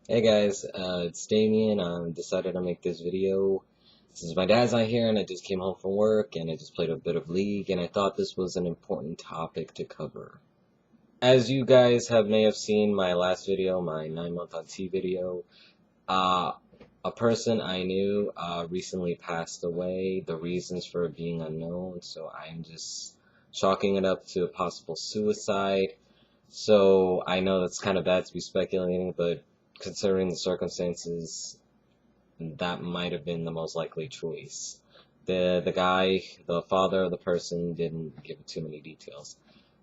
Hey guys, it's Damien. I decided to make this video since my dad's not here and I just came home from work and I just played a bit of League and I thought this was an important topic to cover. As you guys may have seen my last video, my 9 month on T video, uh, a person I knew recently passed away. The reasons for it being unknown, so I'm just chalking it up to a possible suicide. So I know that's kind of bad to be speculating, but considering the circumstances, that might have been the most likely choice. The guy, the father of the person, didn't give too many details.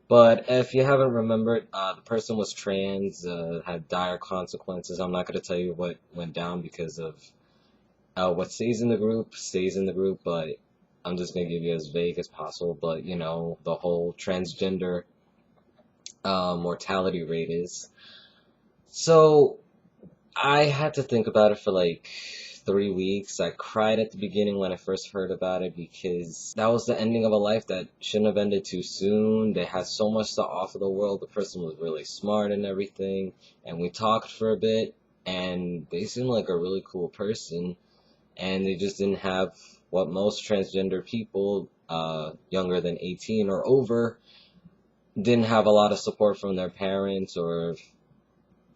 But if you haven't remembered, the person was trans, had dire consequences. I'm not going to tell you what went down because of what stays in the group, but I'm just going to give you as vague as possible. But, you know, the whole transgender mortality rate is. So I had to think about it for like 3 weeks. I cried at the beginning when I first heard about it because that was the ending of a life that shouldn't have ended too soon. They had so much to offer the world. The person was really smart and everything. And we talked for a bit, and they seemed like a really cool person. And they just didn't have what most transgender people, younger than 18 or over, didn't have a lot of support from their parents, or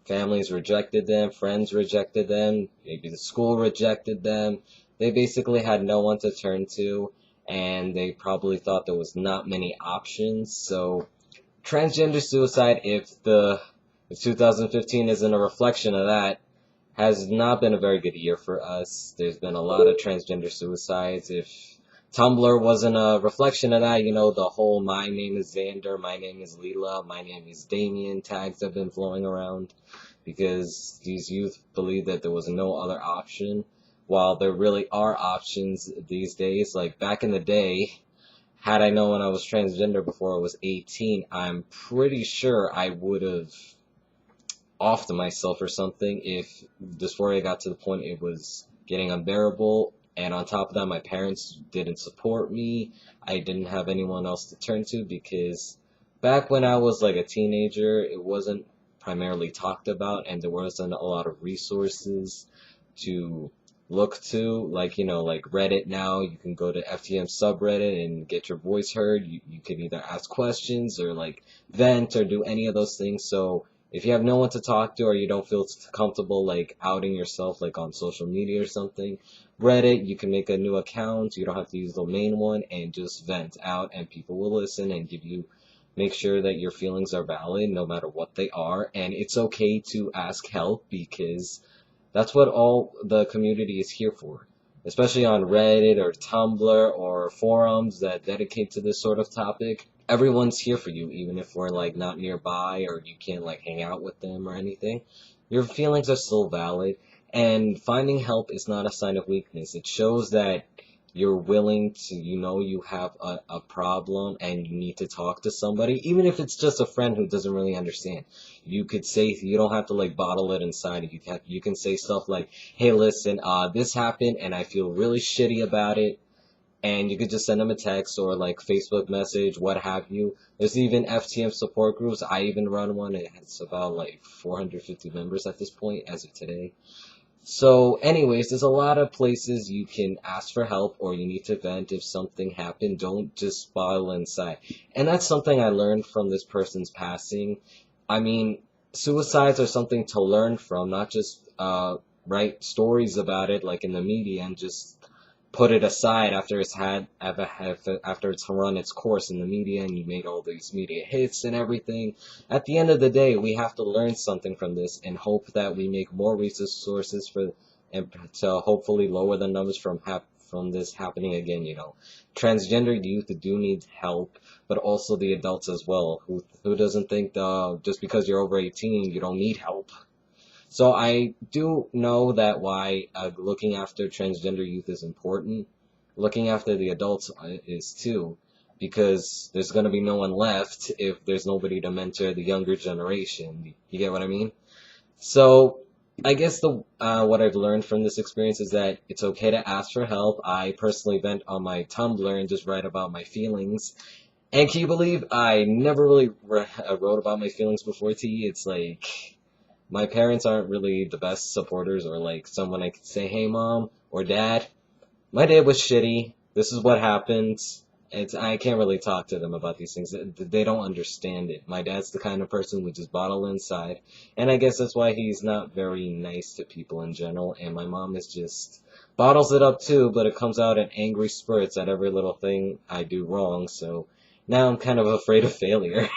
families rejected them, friends rejected them, maybe the school rejected them. They basically had no one to turn to, and they probably thought there was not many options. So transgender suicide, if 2015 isn't a reflection of that, has not been a very good year for us. There's been a lot of transgender suicides. If Tumblr wasn't a reflection of that, you know, the whole "my name is Xander, my name is Leela, my name is Damien" tags have been flowing around because these youth believe that there was no other option, while there really are options these days. Like back in the day, had I known I was transgender before I was 18, I'm pretty sure I would have offed myself or something if dysphoria got to the point it was getting unbearable. And on top of that, my parents didn't support me. I didn't have anyone else to turn to because back when I was like a teenager, it wasn't primarily talked about and there wasn't a lot of resources to look to. Like, you know, like Reddit now, you can go to FTM subreddit and get your voice heard. You can either ask questions or like vent or do any of those things. So if you have no one to talk to or you don't feel comfortable like outing yourself like on social media or something, Reddit, you can make a new account. You don't have to use the main one and just vent out and people will listen and make sure that your feelings are valid no matter what they are. And it's okay to ask help because that's what all the community is here for. Especially on Reddit or Tumblr or forums that dedicate to this sort of topic. Everyone's here for you, even if we're like not nearby or you can't like hang out with them or anything. Your feelings are still valid, and finding help is not a sign of weakness. It shows that you're willing to, you know, you have a problem and you need to talk to somebody, even if it's just a friend who doesn't really understand. You could say, you don't have to like bottle it inside. You can say stuff like, hey, listen, this happened and I feel really shitty about it. And you could just send them a text or like Facebook message, what have you. There's even FTM support groups. I even run one. It's about like 450 members at this point as of today. So anyways, there's a lot of places you can ask for help or you need to vent if something happened. Don't just bottle inside. And that's something I learned from this person's passing. I mean, suicides are something to learn from, not just write stories about it like in the media and just put it aside after it's run its course in the media and you made all these media hits and everything. At the end of the day, we have to learn something from this and hope that we make more resources for and to hopefully lower the numbers from this happening again. You know, transgender youth do need help, but also the adults as well. Who doesn't think just because you're over 18 you don't need help? So I do know that why looking after transgender youth is important. Looking after the adults is too, because there's going to be no one left if there's nobody to mentor the younger generation. You get what I mean? So I guess the what I've learned from this experience is that it's okay to ask for help. I personally vent on my Tumblr and just write about my feelings. And can you believe I never really wrote about my feelings before T? It's like My parents aren't really the best supporters or like someone I could say, hey mom or dad, my day was shitty. This is what happened. I can't really talk to them about these things. They don't understand it. My dad's the kind of person who just bottle inside, and I guess that's why he's not very nice to people in general. And my mom is just bottles it up too, but it comes out in angry spurts at every little thing I do wrong. So now I'm kind of afraid of failure.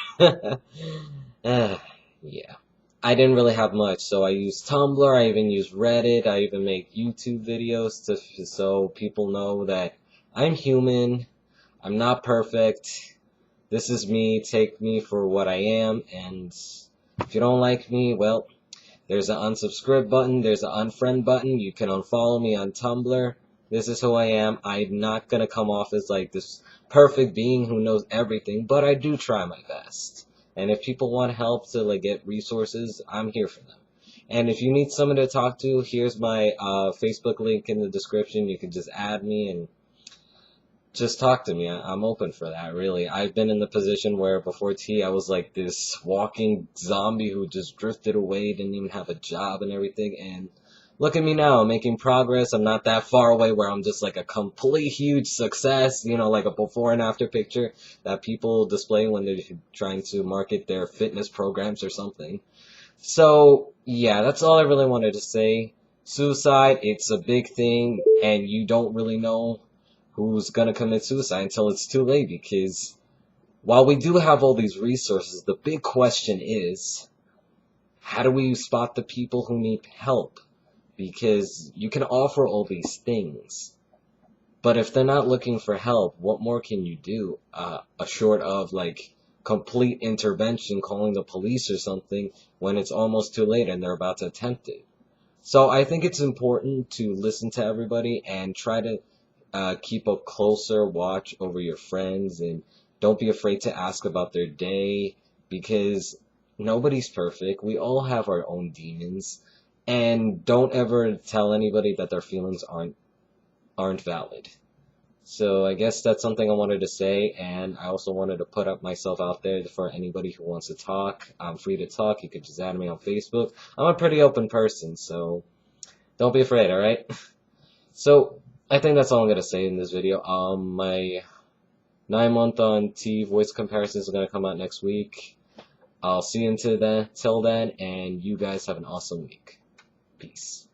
Yeah. I didn't really have much, so I used Tumblr, I even used Reddit, I even make YouTube videos so people know that I'm human, I'm not perfect, this is me, take me for what I am, and if you don't like me, well, there's an unsubscribe button, there's an unfriend button, you can unfollow me on Tumblr, this is who I am, I'm not gonna come off as like this perfect being who knows everything, but I do try my best. And if people want help to like get resources, I'm here for them. And if you need someone to talk to, here's my Facebook link in the description. You can just add me and just talk to me. I'm open for that, really. I've been in the position where before T, I was like this walking zombie who just drifted away, didn't even have a job and everything. And look at me now, I'm making progress. I'm not that far away where I'm just like a complete huge success, you know, like a before and after picture that people display when they're trying to market their fitness programs or something. So, yeah, that's all I really wanted to say. Suicide, it's a big thing, and you don't really know who's gonna commit suicide until it's too late, because while we do have all these resources, the big question is, how do we spot the people who need help? Because you can offer all these things, but if they're not looking for help, what more can you do? Short of like complete intervention, calling the police or something when it's almost too late and they're about to attempt it. So I think it's important to listen to everybody and try to keep a closer watch over your friends, and don't be afraid to ask about their day, because nobody's perfect. We all have our own demons, and don't ever tell anybody that their feelings aren't valid. So I guess that's something I wanted to say, and I also wanted to put up myself out there for anybody who wants to talk. I'm free to talk. You could just add me on Facebook. I'm a pretty open person, so don't be afraid, alright? So I think that's all I'm gonna say in this video. My 9-month on T voice comparisons are gonna come out next week. I'll see you until then, and you guys have an awesome week. Peace.